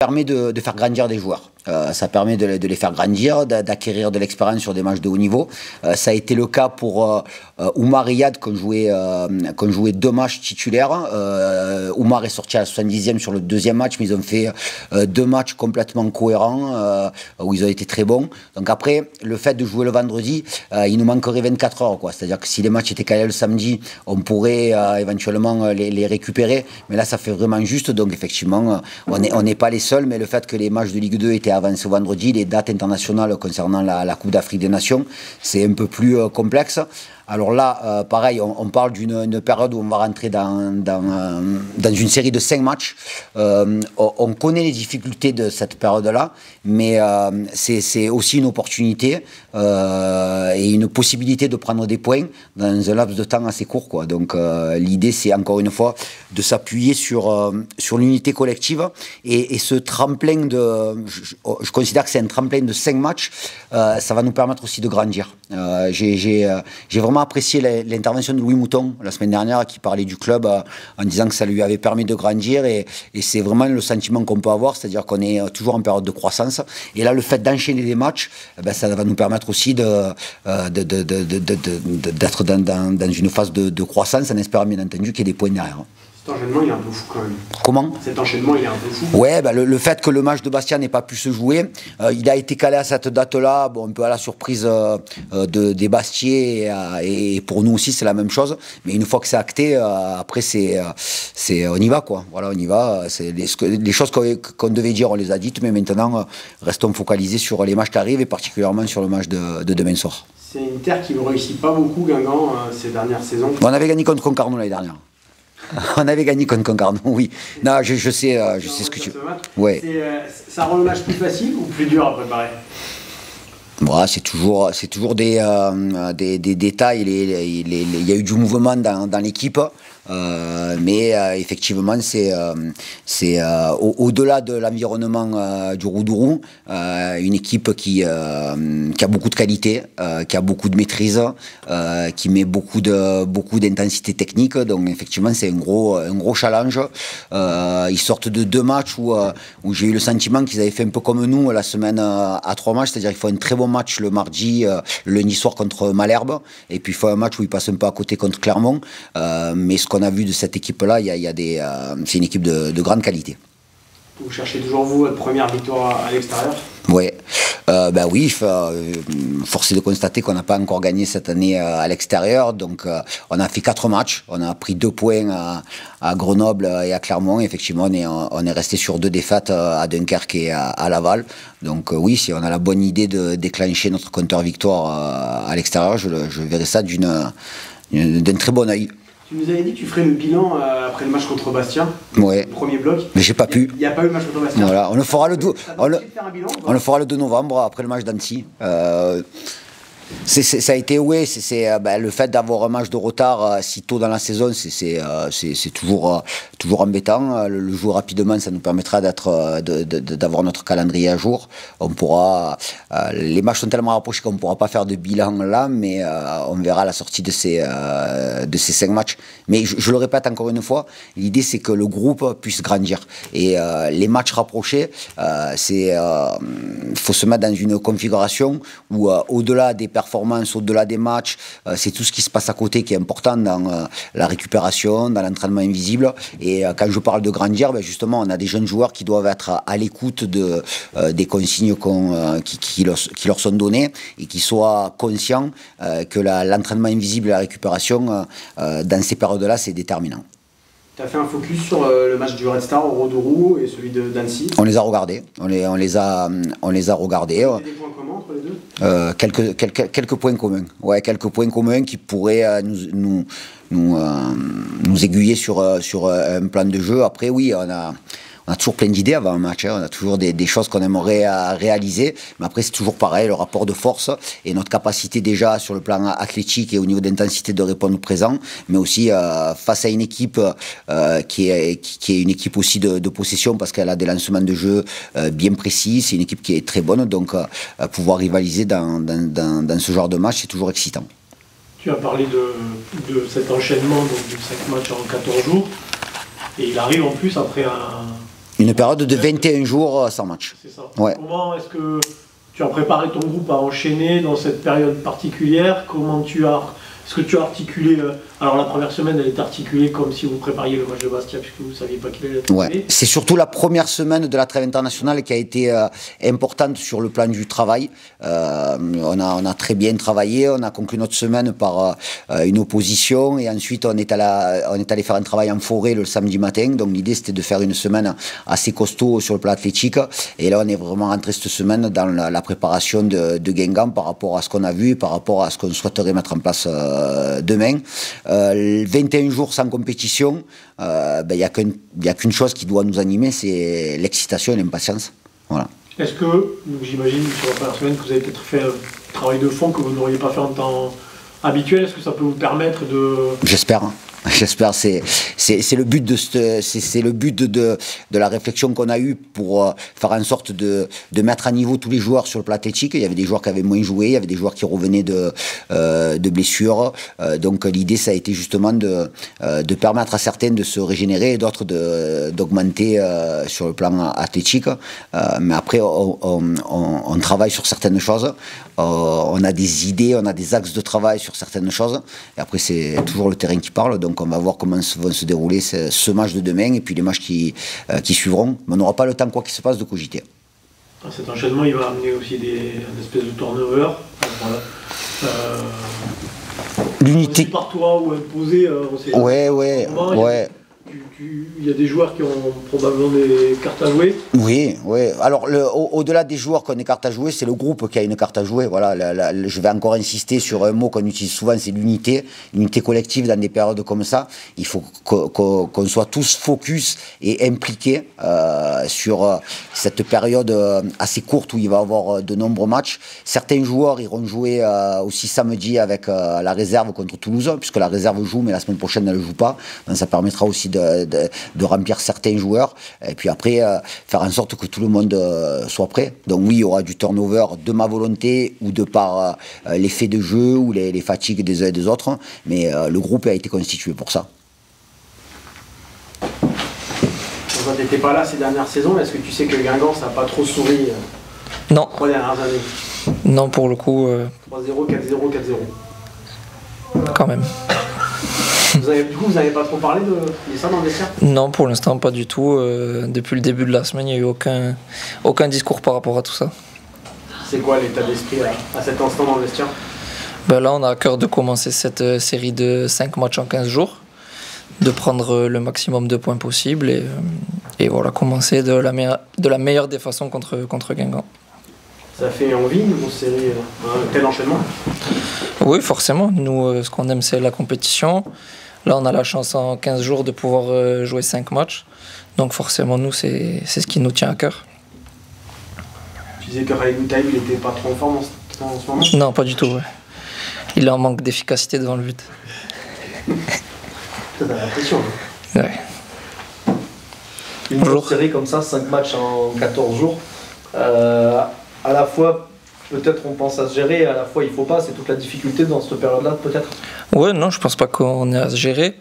permet de faire grandir des joueurs. Ça permet de les faire grandir, d'acquérir de l'expérience sur des matchs de haut niveau. Ça a été le cas pour Oumar et Yad, qui ont joué 2 matchs titulaires. Oumar est sorti à la 70e sur le 2e match, mais ils ont fait 2 matchs complètement cohérents, où ils ont été très bons. Donc après, le fait de jouer le vendredi, il nous manquerait 24 heures, quoi. C'est-à-dire que si les matchs étaient calés le samedi, on pourrait éventuellement les récupérer. Mais là, ça fait vraiment juste. Donc effectivement, on n'est pas les seuls, mais le fait que les matchs de Ligue 2 étaient avancés vendredi, les dates internationales concernant la Coupe d'Afrique des Nations, c'est un peu plus complexe. Alors là, pareil, on parle d'une période où on va rentrer dans une série de 5 matchs. On connaît les difficultés de cette période-là, mais c'est aussi une opportunité et une possibilité de prendre des points dans un laps de temps assez court, quoi. Donc l'idée, c'est encore une fois de s'appuyer sur l'unité collective et ce tremplin je considère que c'est un tremplin de 5 matchs, ça va nous permettre aussi de grandir. J'ai vraiment apprécié l'intervention de Louis Mouton la semaine dernière, qui parlait du club en disant que ça lui avait permis de grandir, et c'est vraiment le sentiment qu'on peut avoir, c'est-à-dire qu'on est toujours en période de croissance, et là le fait d'enchaîner des matchs, ça va nous permettre aussi d'être dans une phase de croissance, en espérant bien entendu qu'il y ait des points derrière. Cet enchaînement, il est un peu fou quand même. Comment? Cet enchaînement, il est un peu fou. Ouais, le fait que le match de Bastia n'ait pas pu se jouer, il a été calé à cette date-là, bon, un peu à la surprise des Bastiais, et pour nous aussi c'est la même chose. Mais une fois que c'est acté, après on y va, quoi. Voilà, on y va. Les choses qu'on devait dire, on les a dites, mais maintenant restons focalisés sur les matchs qui arrivent, et particulièrement sur le match de demain soir. C'est une terre qui ne réussit pas beaucoup, Guingamp, ces dernières saisons. On avait gagné contre Concarneau l'année dernière. On avait gagné contre Concarneau, oui. Non, je sais ce que tu veux. Ouais. Ça rend le match plus facile ou plus dur à préparer? Bon, c'est toujours des détails. Il y a eu du mouvement dans l'équipe. Mais effectivement, c'est au-delà de l'environnement du Roudourou, une équipe qui a beaucoup de qualité, qui a beaucoup de maîtrise, qui met beaucoup d'intensité technique. Donc effectivement, c'est un gros challenge. Ils sortent de 2 matchs où j'ai eu le sentiment qu'ils avaient fait un peu comme nous la semaine à 3 matchs, c'est-à-dire qu'il faut un très bon match le mardi, le lundi soir contre Malherbe, et puis il faut un match où ils passent un peu à côté contre Clermont. Mais ce qu'on a vu de cette équipe-là, c'est une équipe de grande qualité. Vous cherchez toujours, vous, votre première victoire à l'extérieur? Oui, oui, force est de constater qu'on n'a pas encore gagné cette année à l'extérieur. Donc on a fait 4 matchs, on a pris 2 points à Grenoble et à Clermont. Effectivement, on est resté sur 2 défaites à Dunkerque et à Laval. Donc oui, si on a la bonne idée de déclencher notre compteur victoire à l'extérieur, je verrai ça d'un très bon œil. Tu nous avais dit que tu ferais le bilan après le match contre Bastia, ouais. Le premier bloc. Mais j'ai pas pu. Il n'y a pas eu le match contre Bastia. Voilà, on le fera le 2 novembre, après le match d'Annecy. Ça a été, oui, le fait d'avoir un match de retard si tôt dans la saison, c'est toujours embêtant. Le jouer rapidement, ça nous permettra d'avoir notre calendrier à jour. On pourra, les matchs sont tellement rapprochés qu'on ne pourra pas faire de bilan là, mais on verra à la sortie de ces 5 matchs. Mais je le répète encore une fois, l'idée c'est que le groupe puisse grandir. Et les matchs rapprochés, faut se mettre dans une configuration où au-delà des performances, au-delà des matchs, c'est tout ce qui se passe à côté qui est important dans la récupération, dans l'entraînement invisible. Et quand je parle de grandir, justement, on a des jeunes joueurs qui doivent être à l'écoute des consignes qui leur sont données, et qui soient conscients que l'entraînement invisible et la récupération, dans ces périodes-là, c'est déterminant. Tu as fait un focus sur le match du Red Star au Roudourou et celui d'Annecy. On les a regardés. On les a regardés. Il y a des points communs entre les deux. Quelques points communs. Ouais, quelques points communs qui pourraient nous aiguiller sur un plan de jeu. Après, oui, on a toujours plein d'idées avant un match, on a toujours des choses qu'on aimerait réaliser, mais après c'est toujours pareil, le rapport de force et notre capacité déjà sur le plan athlétique et au niveau d'intensité de répondre présent, mais aussi face à une équipe qui est une équipe aussi de possession, parce qu'elle a des lancements de jeu bien précis, c'est une équipe qui est très bonne, donc pouvoir rivaliser dans ce genre de match, c'est toujours excitant. Tu as parlé de cet enchaînement, donc de 5 matchs en 14 jours, et il arrive en plus après Une période de 21 jours sans match. C'est ça. Ouais. Comment est-ce que tu as préparé ton groupe à enchaîner dans cette période particulière? Est-ce que tu as articulé... alors la première semaine, elle est articulée comme si vous prépariez le match de Bastia, puisque vous ne saviez pas qu'il allait être Ouais. C'est surtout la première semaine de la trêve internationale qui a été importante sur le plan du travail. On a très bien travaillé, on a conclu notre semaine par une opposition et ensuite on est allé faire un travail en forêt le samedi matin. Donc l'idée c'était de faire une semaine assez costaud sur le plan athlétique. Et là on est vraiment rentré cette semaine dans la préparation de Guingamp par rapport à ce qu'on a vu, par rapport à ce qu'on souhaiterait mettre en place demain. 21 jours sans compétition, il n'y a qu'une chose qui doit nous animer, c'est l'excitation et l'impatience. Voilà. Est-ce que, j'imagine sur la première semaine que vous avez peut-être fait un travail de fond que vous n'auriez pas fait en temps habituel, est-ce que ça peut vous permettre de... J'espère. J'espère, c'est le but de la réflexion qu'on a eue pour faire en sorte de mettre à niveau tous les joueurs sur le plan athlétique. Il y avait des joueurs qui avaient moins joué, il y avait des joueurs qui revenaient de blessures. Donc l'idée, ça a été justement de permettre à certains de se régénérer et d'autres d'augmenter sur le plan athlétique. Mais après, on travaille sur certaines choses. On a des idées, on a des axes de travail sur certaines choses. Et après, c'est toujours le terrain qui parle. Donc on va voir comment vont se dérouler ce match de demain et puis les matchs qui suivront. Mais on n'aura pas le temps, quoi qu'il se passe, de cogiter. Cet enchaînement, il va amener aussi une espèce de turnover. Voilà. L'unité. Par toi ou imposé, on sait Ouais. Il y a des joueurs qui ont probablement des cartes à jouer. Oui. Alors, au-delà des joueurs qui ont des cartes à jouer, c'est le groupe qui a une carte à jouer. Voilà, je vais encore insister sur un mot qu'on utilise souvent, c'est l'unité. L'unité collective dans des périodes comme ça. Il faut qu'on soit tous focus et impliqués sur cette période assez courte où il va y avoir de nombreux matchs. Certains joueurs iront jouer aussi samedi avec la réserve contre Toulouse, puisque la réserve joue, mais la semaine prochaine elle ne joue pas. Donc ça permettra aussi de remplir certains joueurs et puis après faire en sorte que tout le monde soit prêt. Donc oui, il y aura du turnover de ma volonté ou de par l'effet de jeu ou les fatigues des uns et des autres, mais le groupe a été constitué pour ça. Quand tu n'étais pas là ces dernières saisons, est-ce que tu sais que Guingamp ça n'a pas trop souri Non. 3 dernières années? Non, pour le coup. 3-0, 4-0, 4-0. Quand même. Vous n'avez pas trop parlé de ça dans le vestiaire? Non, pour l'instant, pas du tout. Depuis le début de la semaine, il n'y a eu aucun discours par rapport à tout ça. C'est quoi l'état d'esprit à cet instant dans le vestiaire? Là, on a à cœur de commencer cette série de 5 matchs en 15 jours, de prendre le maximum de points possible et voilà, commencer de la meilleure des façons contre Guingamp. Ça fait envie, une grosse série, un tel enchaînement? Oui, forcément. Nous, ce qu'on aime, c'est la compétition. Là, on a la chance en 15 jours de pouvoir jouer 5 matchs. Donc forcément, nous, c'est ce qui nous tient à cœur. Tu disais que Khalilou Taïb, il n'était pas trop en forme en ce moment? Non, pas du tout. Ouais. Il est en manque d'efficacité devant le but. T'as la pression. Hein. Ouais. Une grosse série comme ça, 5 matchs en 14 jours. À la fois, peut-être on pense à se gérer, et à la fois il ne faut pas. C'est toute la difficulté dans cette période-là, peut-être? Ouais, non, je pense pas qu'on ait à se gérer.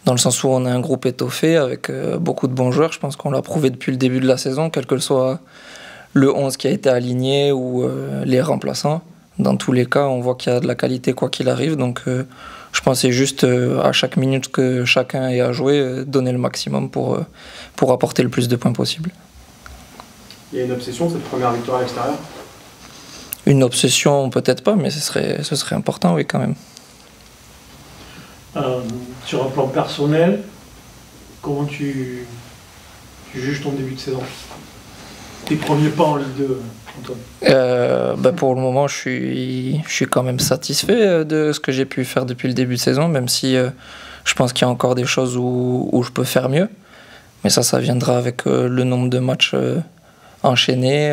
Dans le sens où on a un groupe étoffé avec beaucoup de bons joueurs. Je pense qu'on l'a prouvé depuis le début de la saison, quel que soit le 11 qui a été aligné ou les remplaçants. Dans tous les cas, on voit qu'il y a de la qualité quoi qu'il arrive. Donc je pense que c'est juste à chaque minute que chacun ait à jouer, donner le maximum pour apporter le plus de points possible. Il y a une obsession, cette première victoire à l'extérieur? Une obsession, peut-être pas, mais ce serait important, oui, quand même. Sur un plan personnel, comment tu juges ton début de saison? Tes premiers pas en Ligue 2, Antoine? Pour le moment, je suis quand même satisfait de ce que j'ai pu faire depuis le début de saison, même si je pense qu'il y a encore des choses où je peux faire mieux. Mais ça viendra avec le nombre de matchs enchaîner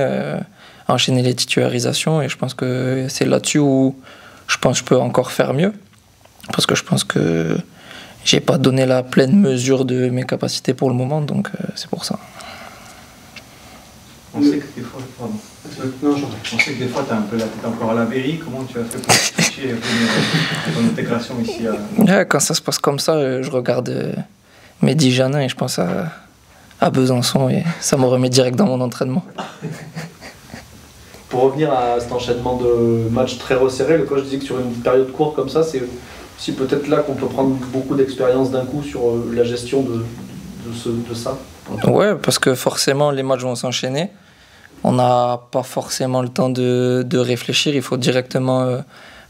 les titularisations, et je pense que c'est là-dessus où je pense que je peux encore faire mieux, parce que je pense que j'ai pas donné la pleine mesure de mes capacités pour le moment, donc c'est pour ça. On sait que des fois, on sait que des fois tu as un peu la tête encore à la mairie. Comment tu as fait pour switcher ton intégration ici Quand ça se passe comme ça, je regarde mes 10 Jeannin et je pense à Besançon et ça me remet direct dans mon entraînement. Pour revenir à cet enchaînement de matchs très resserrés, le coach disait que sur une période courte comme ça, c'est aussi peut-être là qu'on peut prendre beaucoup d'expérience d'un coup sur la gestion de ça. Ouais, parce que forcément les matchs vont s'enchaîner. On n'a pas forcément le temps de réfléchir, il faut directement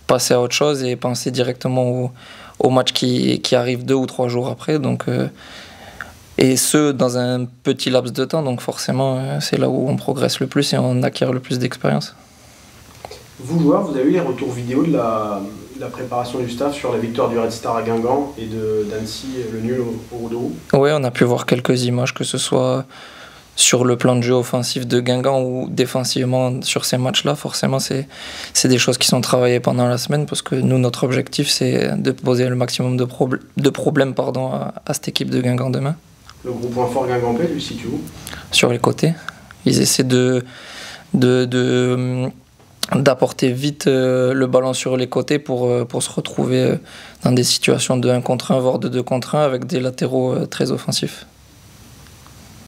passer à autre chose et penser directement au match qui arrive 2 ou 3 jours après. Donc, et ce, dans un petit laps de temps, donc forcément c'est là où on progresse le plus et on acquiert le plus d'expérience. Vous, joueurs, vous avez eu les retours vidéo de la préparation du staff sur la victoire du Red Star à Guingamp et d'Annecy, le nul au Rodourou? Oui, on a pu voir quelques images, que ce soit sur le plan de jeu offensif de Guingamp ou défensivement sur ces matchs-là. Forcément, c'est des choses qui sont travaillées pendant la semaine parce que nous, notre objectif, c'est de poser le maximum de problèmes à cette équipe de Guingamp demain. Le gros point fort guingampais, tu le situes où? Sur les côtés. Ils essaient d'apporter vite le ballon sur les côtés pour se retrouver dans des situations de 1 contre 1, voire de 2 contre 1 avec des latéraux très offensifs.